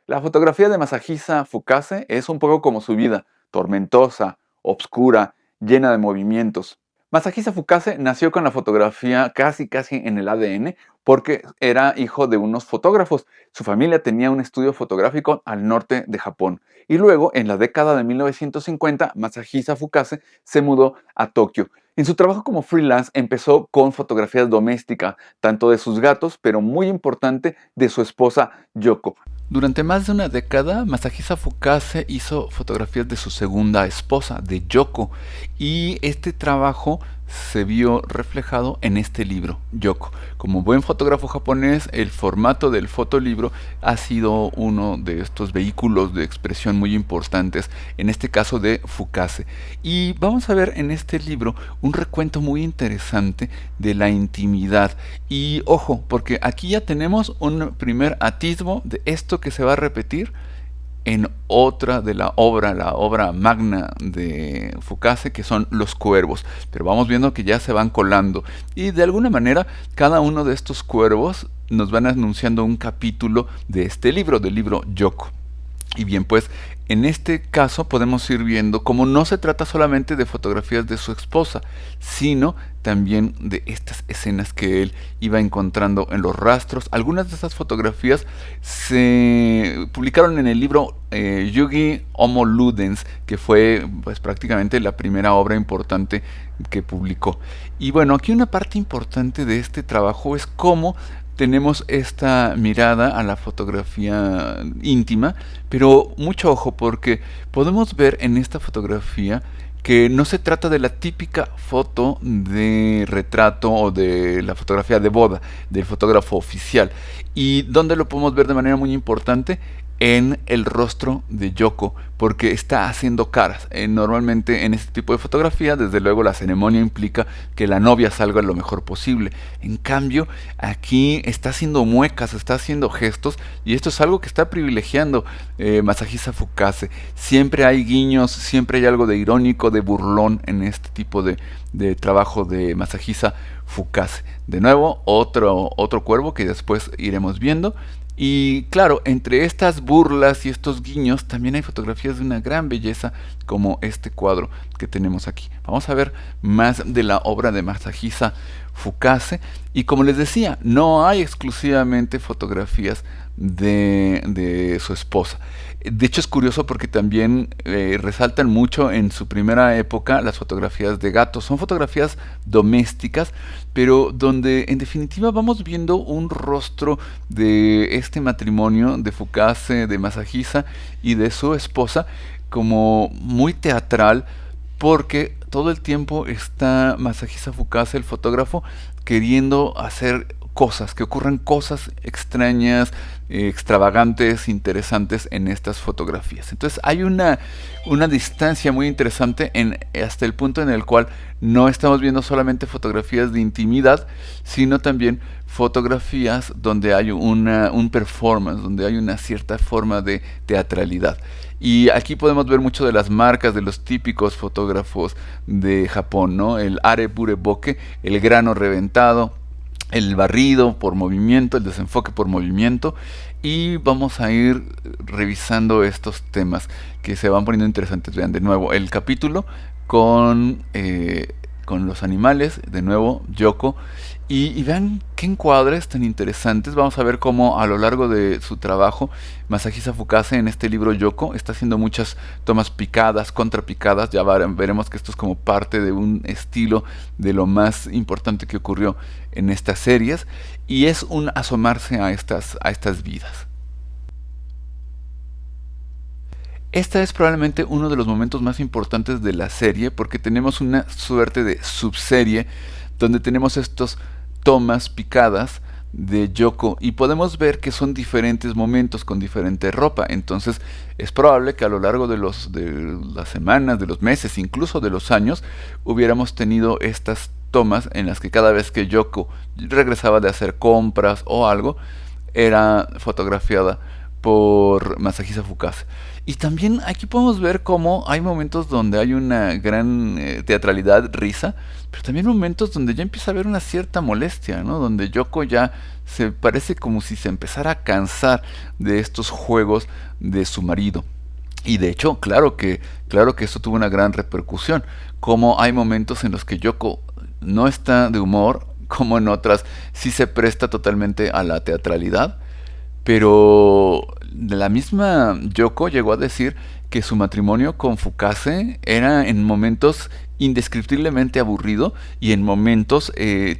La fotografía de Masahisa Fukase es un poco como su vida, tormentosa, obscura, llena de movimientos. Masahisa Fukase nació con la fotografía casi en el ADN porque era hijo de unos fotógrafos. Su familia tenía un estudio fotográfico al norte de Japón. Y luego, en la década de 1950, Masahisa Fukase se mudó a Tokio. En su trabajo como freelance empezó con fotografías domésticas, tanto de sus gatos, pero muy importante, de su esposa Yoko. Durante más de una década, Masahisa Fukase hizo fotografías de su segunda esposa, de Yoko, y este trabajo se vio reflejado en este libro, Yoko. Como buen fotógrafo japonés, el formato del fotolibro ha sido uno de estos vehículos de expresión muy importantes, en este caso de Fukase. Y vamos a ver en este libro un recuento muy interesante de la intimidad. Y ojo, porque aquí ya tenemos un primer atisbo de esto que se va a repetir en otra de la obra magna de Fukase, que son los cuervos. Pero vamos viendo que ya se van colando. Y de alguna manera, cada uno de estos cuervos nos van anunciando un capítulo de este libro, del libro Yoko. Y bien, pues en este caso podemos ir viendo cómo no se trata solamente de fotografías de su esposa, sino también de estas escenas que él iba encontrando en los rastros. Algunas de esas fotografías se publicaron en el libro Yugi Homo Ludens, que fue pues prácticamente la primera obra importante que publicó. Y bueno, aquí una parte importante de este trabajo es cómo tenemos esta mirada a la fotografía íntima, pero mucho ojo porque podemos ver en esta fotografía que no se trata de la típica foto de retrato o de la fotografía de boda del fotógrafo oficial. ¿Y dónde lo podemos ver de manera muy importante? En el rostro de Yoko, porque está haciendo caras. Normalmente en este tipo de fotografía, desde luego la ceremonia implica que la novia salga lo mejor posible. En cambio, aquí está haciendo muecas, está haciendo gestos, y esto es algo que está privilegiando Masahisa Fukase. Siempre hay guiños, siempre hay algo de irónico, de burlón en este tipo de trabajo de Masahisa Fukase. De nuevo, otro cuervo que después iremos viendo. Y claro, entre estas burlas y estos guiños también hay fotografías de una gran belleza como este cuadro que tenemos aquí. Vamos a ver más de la obra de Masahisa Fukase. Y como les decía, no hay exclusivamente fotografías de su esposa. De hecho es curioso porque también resaltan mucho en su primera época las fotografías de gatos. Son fotografías domésticas, pero donde en definitiva vamos viendo un rostro de este matrimonio de Fukase, de Masahisa y de su esposa como muy teatral, porque todo el tiempo está Masahisa Fukase, el fotógrafo, queriendo hacer cosas, que ocurran cosas extrañas, extravagantes, interesantes en estas fotografías. Entonces hay una distancia muy interesante hasta el punto en el cual no estamos viendo solamente fotografías de intimidad, sino también fotografías donde hay un performance, donde hay una cierta forma de teatralidad. Y aquí podemos ver mucho de las marcas de los típicos fotógrafos de Japón, ¿no? El are bureboke, el grano reventado, el barrido por movimiento, el desenfoque por movimiento, y vamos a ir revisando estos temas que se van poniendo interesantes. Vean de nuevo el capítulo con los animales, de nuevo Yoko, y vean qué encuadres tan interesantes. Vamos a ver cómo a lo largo de su trabajo Masahisa Fukase en este libro Yoko está haciendo muchas tomas picadas, contrapicadas. Ya veremos que esto es como parte de un estilo de lo más importante que ocurrió en estas series, y es un asomarse a estas vidas. Esta es probablemente uno de los momentos más importantes de la serie porque tenemos una suerte de subserie donde tenemos estos tomas picadas de Yoko y podemos ver que son diferentes momentos con diferente ropa. Entonces es probable que a lo largo de las semanas, de los meses, incluso de los años, hubiéramos tenido estas tomas en las que cada vez que Yoko regresaba de hacer compras o algo, era fotografiada por Masahisa Fukase. Y también aquí podemos ver cómo hay momentos donde hay una gran teatralidad, risa, pero también momentos donde ya empieza a haber una cierta molestia, ¿no? Donde Yoko ya se parece como si se empezara a cansar de estos juegos de su marido. Y de hecho, claro que eso tuvo una gran repercusión. Como hay momentos en los que Yoko no está de humor, como en otras sí se presta totalmente a la teatralidad, pero la misma Yoko llegó a decir que su matrimonio con Fukase era en momentos indescriptiblemente aburrido y en momentos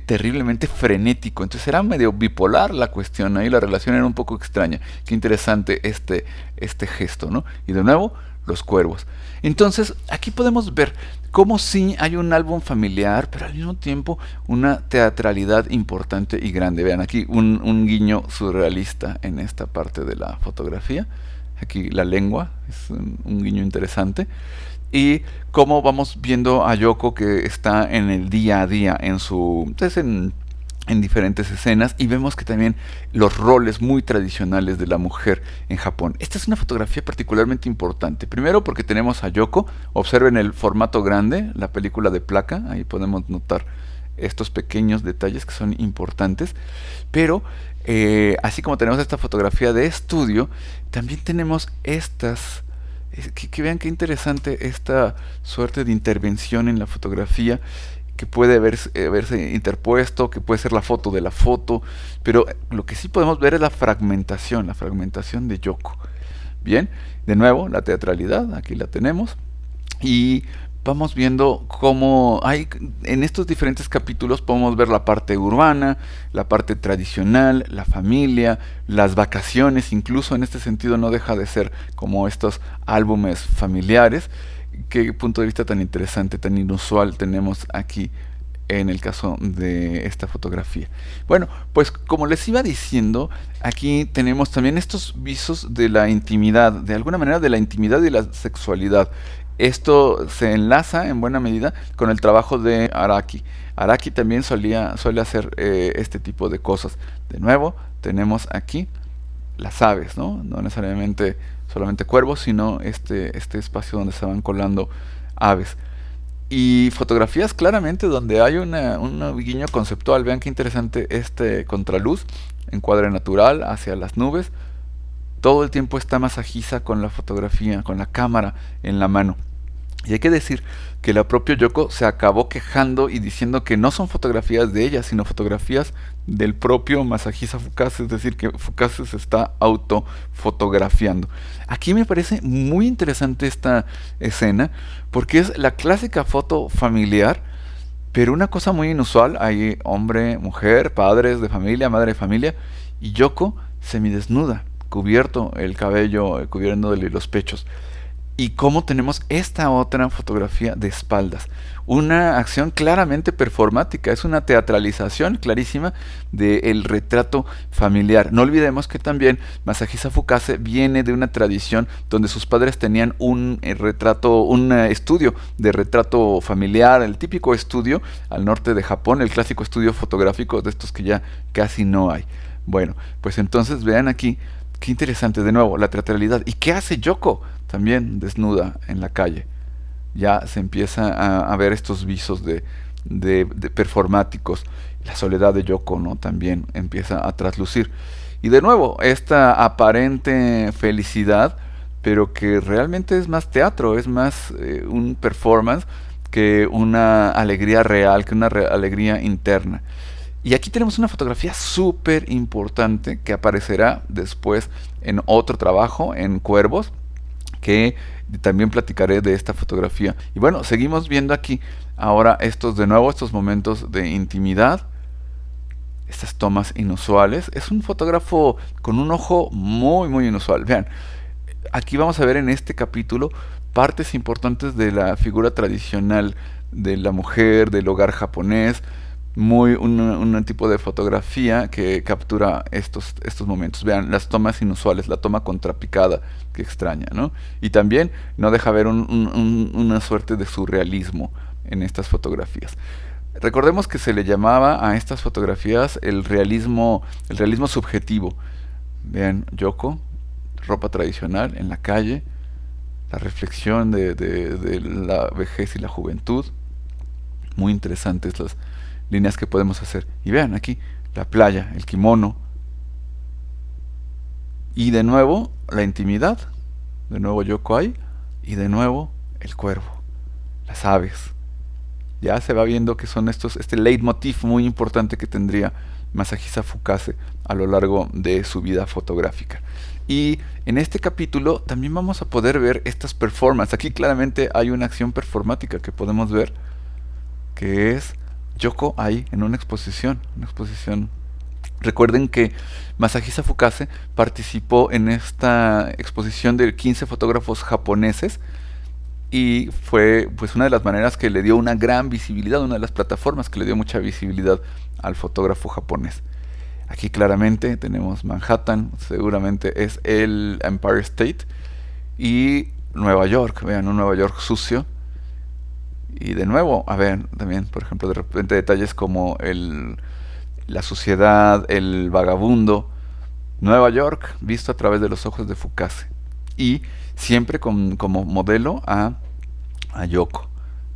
terriblemente frenético. Entonces era medio bipolar la cuestión ahí, la relación era un poco extraña. Qué interesante este gesto, ¿no? Y de nuevo, los cuervos. Entonces, aquí podemos ver cómo sí hay un álbum familiar, pero al mismo tiempo una teatralidad importante y grande. Vean aquí un guiño surrealista en esta parte de la fotografía. Aquí la lengua es un guiño interesante. Y cómo vamos viendo a Yoko que está en el día a día, en su, pues en diferentes escenas, y vemos que también los roles muy tradicionales de la mujer en Japón. Esta es una fotografía particularmente importante. Primero porque tenemos a Yoko, observen el formato grande, la película de placa, ahí podemos notar estos pequeños detalles que son importantes, pero así como tenemos esta fotografía de estudio, también tenemos estas que vean qué interesante esta suerte de intervención en la fotografía que puede verse interpuesto, que puede ser la foto de la foto, pero lo que sí podemos ver es la fragmentación de Yoko. Bien, de nuevo, la teatralidad, aquí la tenemos, y vamos viendo cómo hay en estos diferentes capítulos podemos ver la parte urbana, la parte tradicional, la familia, las vacaciones, incluso en este sentido no deja de ser como estos álbumes familiares. Qué punto de vista tan interesante, tan inusual tenemos aquí en el caso de esta fotografía. Bueno, pues como les iba diciendo, aquí tenemos también estos visos de la intimidad, de alguna manera de la intimidad y la sexualidad. Esto se enlaza en buena medida con el trabajo de Araki. Araki también suele hacer este tipo de cosas. De nuevo, tenemos aquí las aves, ¿no? No necesariamente solamente cuervos, sino este espacio donde se van colando aves. Y fotografías claramente donde hay un guiño conceptual. Vean qué interesante este contraluz, encuadre natural hacia las nubes. Todo el tiempo está Masahisa con la fotografía, con la cámara en la mano. Y hay que decir que la propia Yoko se acabó quejando y diciendo que no son fotografías de ella, sino fotografías del propio Masahisa Fukase, es decir, que Fukase se está autofotografiando. Aquí me parece muy interesante esta escena, porque es la clásica foto familiar, pero una cosa muy inusual, hay hombre, mujer, padres de familia, madre de familia, y Yoko semidesnuda, cubierto el cabello, cubriéndole los pechos. Y cómo tenemos esta otra fotografía de espaldas. Una acción claramente performática, es una teatralización clarísima del retrato familiar. No olvidemos que también Masahisa Fukase viene de una tradición donde sus padres tenían un retrato, un estudio de retrato familiar, el típico estudio al norte de Japón, el clásico estudio fotográfico de estos que ya casi no hay. Bueno, pues entonces vean aquí, qué interesante de nuevo, la teatralidad. ¿Y qué hace Yoko? También desnuda en la calle. Ya se empieza a ver estos visos de performáticos. La soledad de Yoko, ¿no? También empieza a traslucir. Y de nuevo, esta aparente felicidad, pero que realmente es más teatro, es más un performance que una alegría real, que una alegría interna. Y aquí tenemos una fotografía súper importante que aparecerá después en otro trabajo, en Cuervos, que también platicaré de esta fotografía. Y bueno, seguimos viendo aquí ahora de nuevo estos momentos de intimidad, estas tomas inusuales. Es un fotógrafo con un ojo muy inusual. Vean, aquí vamos a ver en este capítulo partes importantes de la figura tradicional de la mujer, del hogar japonés, un tipo de fotografía que captura estos momentos. Vean, las tomas inusuales, la toma contrapicada, que extraña, ¿no? Y también no deja ver una suerte de surrealismo en estas fotografías. Recordemos que se le llamaba a estas fotografías el realismo subjetivo. Vean, Yoko ropa tradicional en la calle, la reflexión de la vejez y la juventud. Muy interesantes las líneas que podemos hacer. Y vean aquí, la playa, el kimono. Y de nuevo, la intimidad. De nuevo Yoko Ai. Y de nuevo, el cuervo. Las aves. Ya se va viendo que son este leitmotiv muy importante que tendría Masahisa Fukase a lo largo de su vida fotográfica. Y en este capítulo también vamos a poder ver estas performances. Aquí claramente hay una acción performática que podemos ver, que es Yoko Ai en una exposición. Recuerden que Masahisa Fukase participó en esta exposición de 15 fotógrafos japoneses y fue pues una de las maneras que le dio una gran visibilidad, una de las plataformas que le dio mucha visibilidad al fotógrafo japonés. Aquí claramente tenemos Manhattan, seguramente es el Empire State, y Nueva York, vean, un Nueva York sucio. Y de nuevo, a ver, también, por ejemplo, de repente detalles como la suciedad, el vagabundo. Nueva York visto a través de los ojos de Fukase. Y siempre como modelo a Yoko.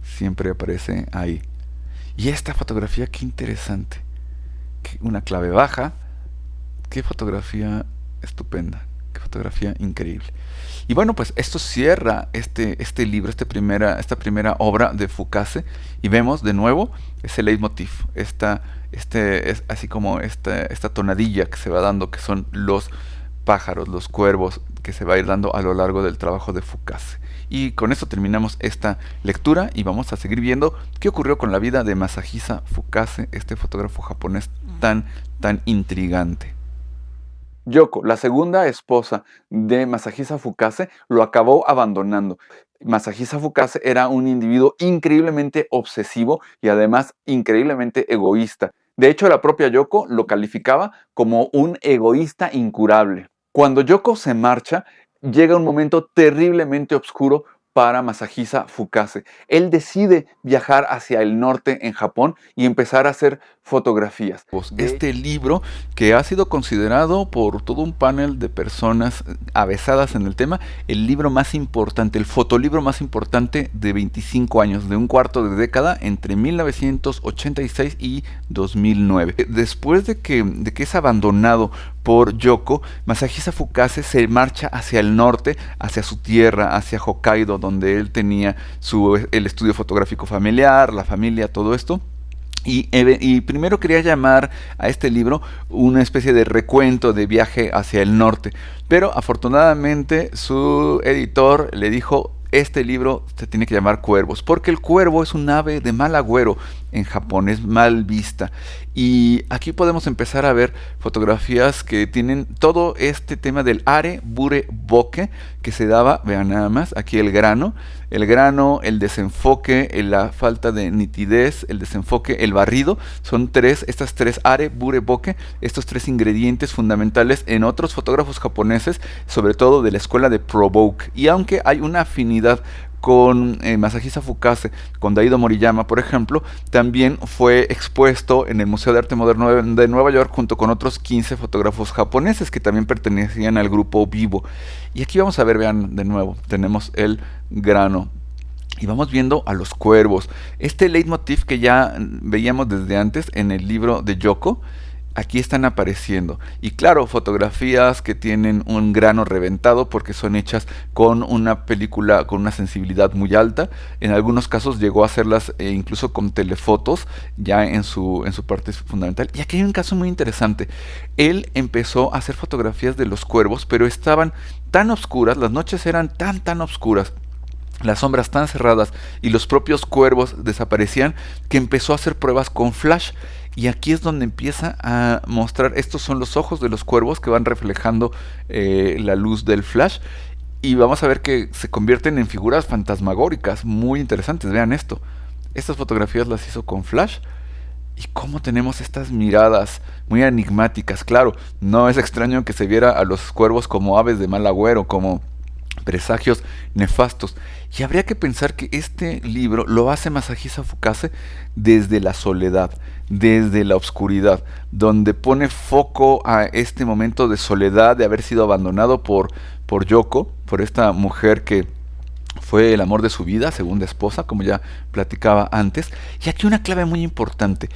Siempre aparece ahí. Y esta fotografía, qué interesante. Una clave baja. Qué fotografía estupenda. Qué fotografía increíble. Y bueno, pues esto cierra este libro, esta primera obra de Fukase. Y vemos de nuevo ese leitmotiv. Es así como esta tonadilla que se va dando, que son los pájaros, los cuervos, que se va a ir dando a lo largo del trabajo de Fukase. Y con esto terminamos esta lectura y vamos a seguir viendo qué ocurrió con la vida de Masahisa Fukase, este fotógrafo japonés tan intrigante. Yoko, la segunda esposa de Masahisa Fukase, lo acabó abandonando. Masahisa Fukase era un individuo increíblemente obsesivo y además increíblemente egoísta. De hecho, la propia Yoko lo calificaba como un egoísta incurable. Cuando Yoko se marcha, llega un momento terriblemente oscuro para Masahisa Fukase. Él decide viajar hacia el norte en Japón y empezar a hacer fotografías. Este libro, que ha sido considerado por todo un panel de personas avesadas en el tema, el libro más importante, el fotolibro más importante de 25 años, de un cuarto de década, entre 1986 y 2009. Después de que es abandonado por Yoko, Masahisa Fukase se marcha hacia el norte, hacia su tierra, hacia Hokkaido, donde él tenía el estudio fotográfico familiar, la familia, todo esto. Y primero quería llamar a este libro una especie de recuento de viaje hacia el norte, pero afortunadamente su editor le dijo: este libro se tiene que llamar Cuervos, porque el cuervo es un ave de mal agüero en Japón, es mal vista. Y aquí podemos empezar a ver fotografías que tienen todo este tema del are, bure, bokeh, que se daba, vean nada más, aquí el grano, el desenfoque, la falta de nitidez, el desenfoque, el barrido, son estas tres are, bure, bokeh, estos tres ingredientes fundamentales en otros fotógrafos japoneses, sobre todo de la escuela de Provoke. Y aunque hay una afinidad con Masahisa Fukase, con Daido Moriyama, por ejemplo, también fue expuesto en el Museo de Arte Moderno de Nueva York junto con otros 15 fotógrafos japoneses que también pertenecían al grupo Vivo. Y aquí vamos a ver, vean de nuevo, tenemos el grano. Y vamos viendo a los cuervos. Este leitmotiv que ya veíamos desde antes en el libro de Yoko, aquí están apareciendo. Y claro, fotografías que tienen un grano reventado porque son hechas con una película con una sensibilidad muy alta. En algunos casos llegó a hacerlas incluso con telefotos ya en su parte fundamental. Y aquí hay un caso muy interesante. Él empezó a hacer fotografías de los cuervos, pero estaban tan oscuras, las noches eran tan oscuras, las sombras tan cerradas y los propios cuervos desaparecían, que empezó a hacer pruebas con flash. Y aquí es donde empieza a mostrar, estos son los ojos de los cuervos que van reflejando la luz del flash. Y vamos a ver que se convierten en figuras fantasmagóricas muy interesantes. Vean esto. Estas fotografías las hizo con flash. Y cómo tenemos estas miradas muy enigmáticas. Claro, no es extraño que se viera a los cuervos como aves de mal agüero, como presagios nefastos. Y habría que pensar que este libro lo hace Masahisa Fukase desde la soledad, desde la oscuridad, donde pone foco a este momento de soledad, de haber sido abandonado por Yoko, por esta mujer que fue el amor de su vida, segunda esposa, como ya platicaba antes. Y aquí una clave muy importante.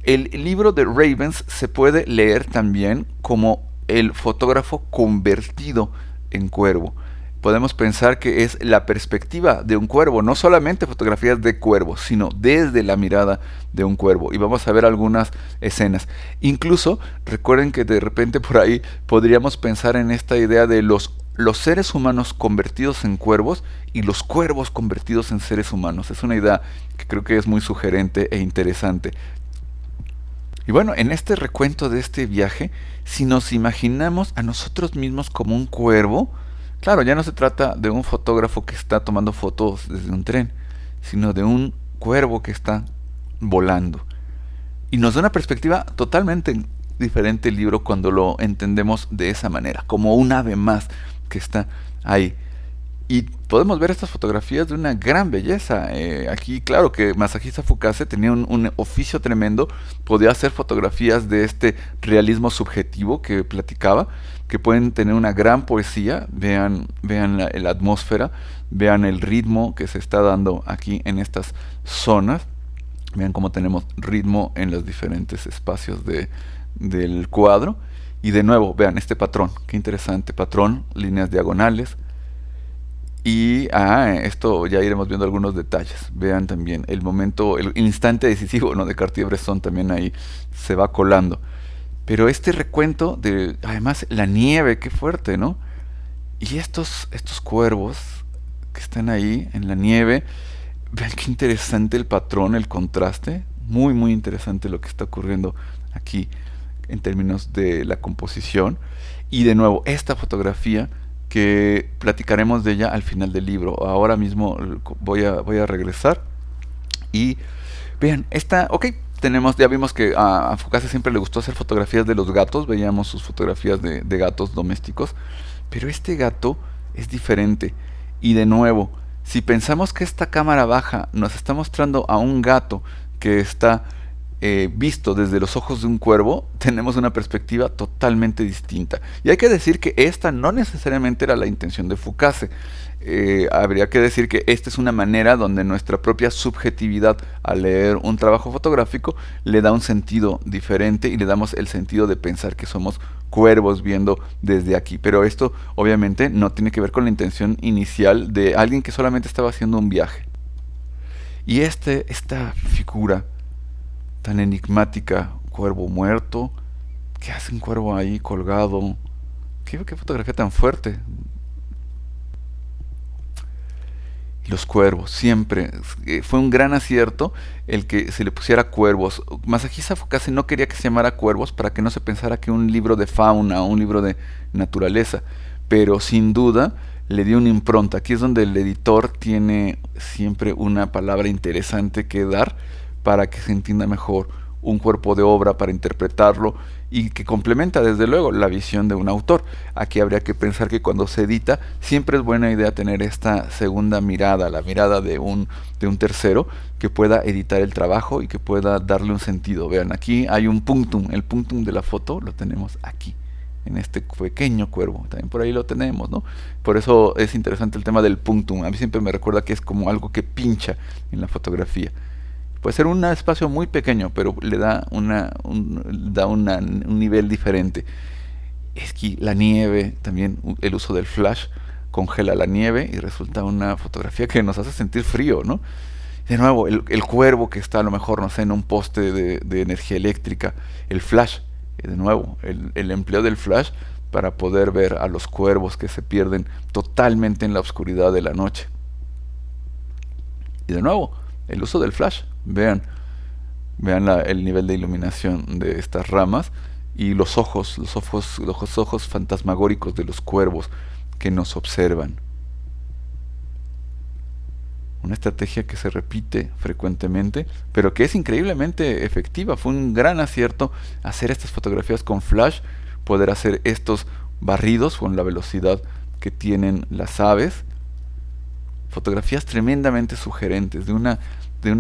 El libro de Ravens se puede leer también como el fotógrafo convertido en cuervo. Podemos pensar que es la perspectiva de un cuervo, no solamente fotografías de cuervos, sino desde la mirada de un cuervo. Y vamos a ver algunas escenas. Incluso recuerden que de repente por ahí podríamos pensar en esta idea de los seres humanos convertidos en cuervos y los cuervos convertidos en seres humanos. Es una idea que creo que es muy sugerente e interesante. Y bueno, en este recuento de este viaje, si nos imaginamos a nosotros mismos como un cuervo, claro, ya no se trata de un fotógrafo que está tomando fotos desde un tren, sino de un cuervo que está volando. Y nos da una perspectiva totalmente diferente el libro cuando lo entendemos de esa manera, como un ave más que está ahí. Y podemos ver estas fotografías de una gran belleza. Aquí, claro que Masahisa Fukase tenía un oficio tremendo, podía hacer fotografías de este realismo subjetivo que platicaba, que pueden tener una gran poesía. Vean la atmósfera, vean el ritmo que se está dando aquí en estas zonas. Vean cómo tenemos ritmo en los diferentes espacios del cuadro. Y de nuevo, vean este patrón, qué interesante patrón, líneas diagonales. Y esto ya iremos viendo algunos detalles. Vean también el momento, el instante decisivo, ¿no?, de Cartier-Bresson también ahí se va colando. Pero este recuento de, además, la nieve, qué fuerte, ¿no? Y estos cuervos que están ahí en la nieve, vean qué interesante el patrón, el contraste. Muy, muy interesante lo que está ocurriendo aquí en términos de la composición. Y de nuevo, esta fotografía que platicaremos de ella al final del libro. Ahora mismo voy a regresar y vean, ya vimos que a Fukase siempre le gustó hacer fotografías de los gatos, veíamos sus fotografías de gatos domésticos, pero este gato es diferente. Y de nuevo, si pensamos que esta cámara baja nos está mostrando a un gato que está visto desde los ojos de un cuervo, tenemos una perspectiva totalmente distinta. Y hay que decir que esta no necesariamente era la intención de Fukase. Habría que decir que esta es una manera donde nuestra propia subjetividad al leer un trabajo fotográfico le da un sentido diferente y le damos el sentido de pensar que somos cuervos viendo desde aquí. Pero esto obviamente no tiene que ver con la intención inicial de alguien que solamente estaba haciendo un viaje. Y esta figura tan enigmática, cuervo muerto, ¿qué hace un cuervo ahí colgado? ¿Qué fotografía tan fuerte? Y los cuervos, siempre. Fue un gran acierto el que se le pusiera cuervos. Masahisa Fukase no quería que se llamara cuervos para que no se pensara que un libro de fauna o un libro de naturaleza, pero sin duda le dio una impronta. Aquí es donde el editor tiene siempre una palabra interesante que dar para que se entienda mejor un cuerpo de obra, para interpretarlo y que complementa desde luego la visión de un autor. Aquí habría que pensar que cuando se edita siempre es buena idea tener esta segunda mirada, la mirada de un tercero que pueda editar el trabajo y que pueda darle un sentido. Vean, aquí hay un punctum, el punctum de la foto lo tenemos aquí, en este pequeño cuervo, también por ahí lo tenemos, ¿no? Por eso es interesante el tema del punctum. A mí siempre me recuerda que es como algo que pincha en la fotografía. Puede ser un espacio muy pequeño, pero le da un nivel diferente. Es que la nieve, también el uso del flash congela la nieve y resulta una fotografía que nos hace sentir frío, ¿no? De nuevo, el cuervo que está a lo mejor, no sé, en un poste de energía eléctrica, el flash, de nuevo, el empleo del flash para poder ver a los cuervos que se pierden totalmente en la oscuridad de la noche. Y de nuevo, el uso del flash. Vean el nivel de iluminación de estas ramas y los ojos fantasmagóricos de los cuervos que nos observan. Una estrategia que se repite frecuentemente, pero que es increíblemente efectiva. Fue un gran acierto hacer estas fotografías con flash, poder hacer estos barridos con la velocidad que tienen las aves, fotografías tremendamente sugerentes, de una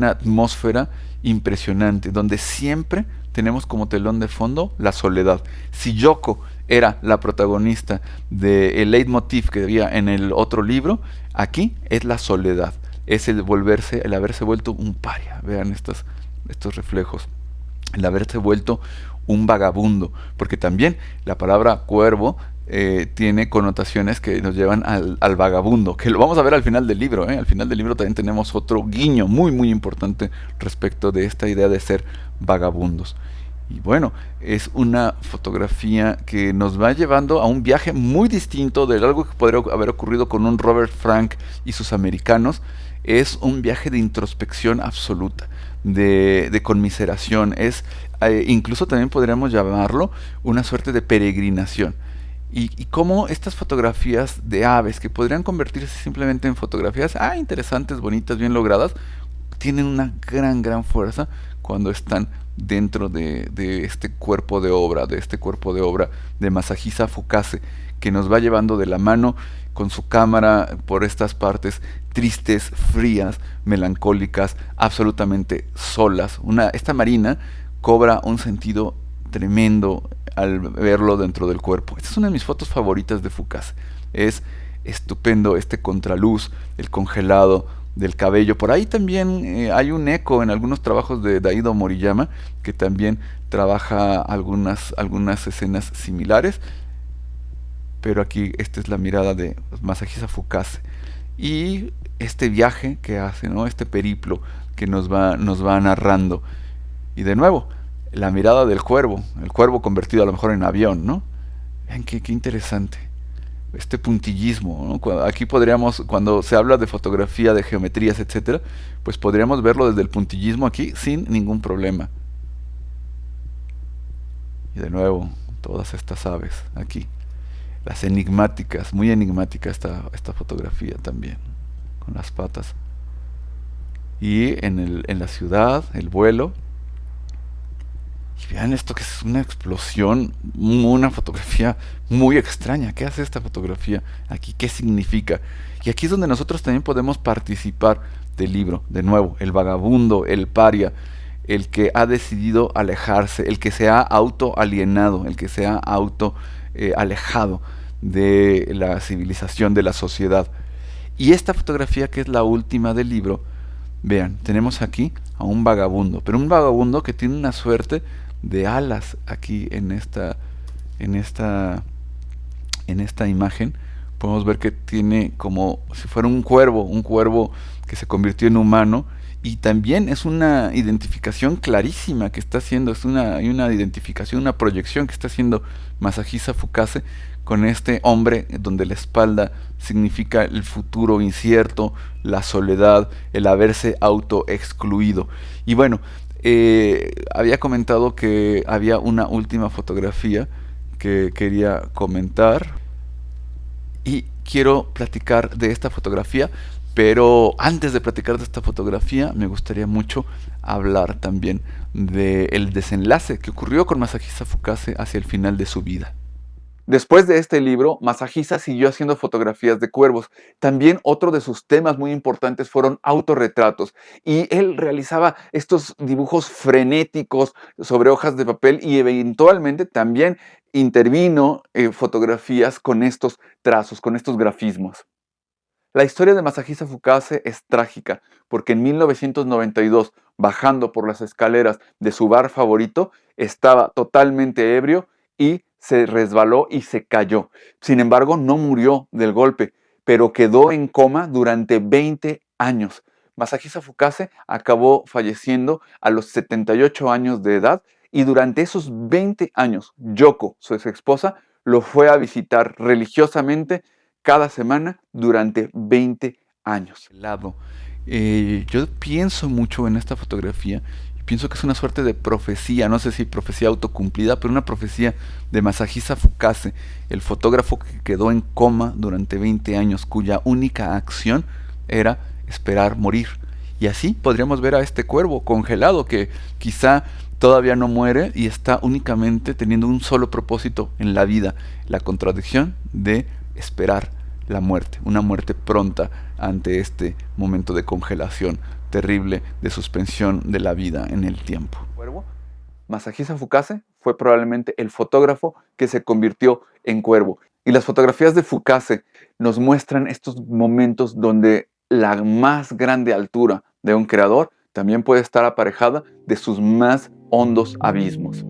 atmósfera impresionante, donde siempre tenemos como telón de fondo la soledad. Si Yoko era la protagonista del leitmotiv que había en el otro libro, aquí es la soledad, es el haberse vuelto un paria. Vean estos reflejos, el haberse vuelto un vagabundo, porque también la palabra cuervo tiene connotaciones que nos llevan al vagabundo, que lo vamos a ver al final del libro. Al final del libro también tenemos otro guiño muy muy importante respecto de esta idea de ser vagabundos. Y bueno, es una fotografía que nos va llevando a un viaje muy distinto de algo que podría haber ocurrido con un Robert Frank y sus americanos. Es un viaje de introspección absoluta, de conmiseración. Incluso también podríamos llamarlo una suerte de peregrinación. Y cómo estas fotografías de aves, que podrían convertirse simplemente en fotografías interesantes, bonitas, bien logradas, tienen una gran fuerza cuando están dentro de este cuerpo de obra, de Masahisa Fukase, que nos va llevando de la mano con su cámara por estas partes tristes, frías, melancólicas, absolutamente solas. Esta marina cobra un sentido tremendo al verlo dentro del cuerpo. Esta es una de mis fotos favoritas de Fukase. Es estupendo este contraluz, el congelado del cabello. Por ahí también hay un eco en algunos trabajos de Daido Moriyama, que también trabaja algunas escenas similares. Pero aquí esta es la mirada de Masahisa Fukase. Y este viaje que hace, ¿no? Este periplo que nos va narrando. Y de nuevo, la mirada del cuervo, el cuervo convertido a lo mejor en avión, ¿no? Vean qué interesante. Este puntillismo, ¿no? Aquí podríamos, cuando se habla de fotografía, de geometrías, etcétera, pues podríamos verlo desde el puntillismo aquí sin ningún problema. Y de nuevo, todas estas aves aquí. Las enigmáticas, muy enigmática esta fotografía también, con las patas. Y en la ciudad, el vuelo. Y vean esto, que es una explosión, una fotografía muy extraña. ¿Qué hace esta fotografía aquí? ¿Qué significa? Y aquí es donde nosotros también podemos participar del libro. De nuevo, el vagabundo, el paria, el que ha decidido alejarse, el que se ha autoalienado, el que se ha alejado de la civilización, de la sociedad. Y esta fotografía, que es la última del libro, vean, tenemos aquí a un vagabundo, pero un vagabundo que tiene una suerte de alas aquí en esta imagen. Podemos ver que tiene como si fuera un cuervo que se convirtió en humano, y también es una identificación clarísima que está haciendo, hay una identificación, una proyección que está haciendo Masahisa Fukase con este hombre, donde la espalda significa el futuro incierto, la soledad, el haberse autoexcluido. Y bueno, había comentado que había una última fotografía que quería comentar, y quiero platicar de esta fotografía, pero antes de platicar de esta fotografía me gustaría mucho hablar también del desenlace que ocurrió con Masahisa Fukase hacia el final de su vida. Después de este libro, Masahisa siguió haciendo fotografías de cuervos. También otro de sus temas muy importantes fueron autorretratos. Y él realizaba estos dibujos frenéticos sobre hojas de papel, y eventualmente también intervino fotografías con estos trazos, con estos grafismos. La historia de Masahisa Fukase es trágica, porque en 1992, bajando por las escaleras de su bar favorito, estaba totalmente ebrio y se resbaló y se cayó. Sin embargo, no murió del golpe, pero quedó en coma durante 20 años. Masahisa Fukase acabó falleciendo a los 78 años de edad, y durante esos 20 años, Yoko, su ex esposa, lo fue a visitar religiosamente cada semana durante 20 años. Yo pienso mucho en esta fotografía. Pienso que es una suerte de profecía, no sé si profecía autocumplida, pero una profecía de Masahisa Fukase, el fotógrafo que quedó en coma durante 20 años, cuya única acción era esperar morir. Y así podríamos ver a este cuervo congelado, que quizá todavía no muere y está únicamente teniendo un solo propósito en la vida: la contradicción de esperar la muerte, una muerte pronta ante este momento de congelación terrible, de suspensión de la vida en el tiempo. Masahisa Fukase fue probablemente el fotógrafo que se convirtió en cuervo. Y las fotografías de Fukase nos muestran estos momentos donde la más grande altura de un creador también puede estar aparejada de sus más hondos abismos.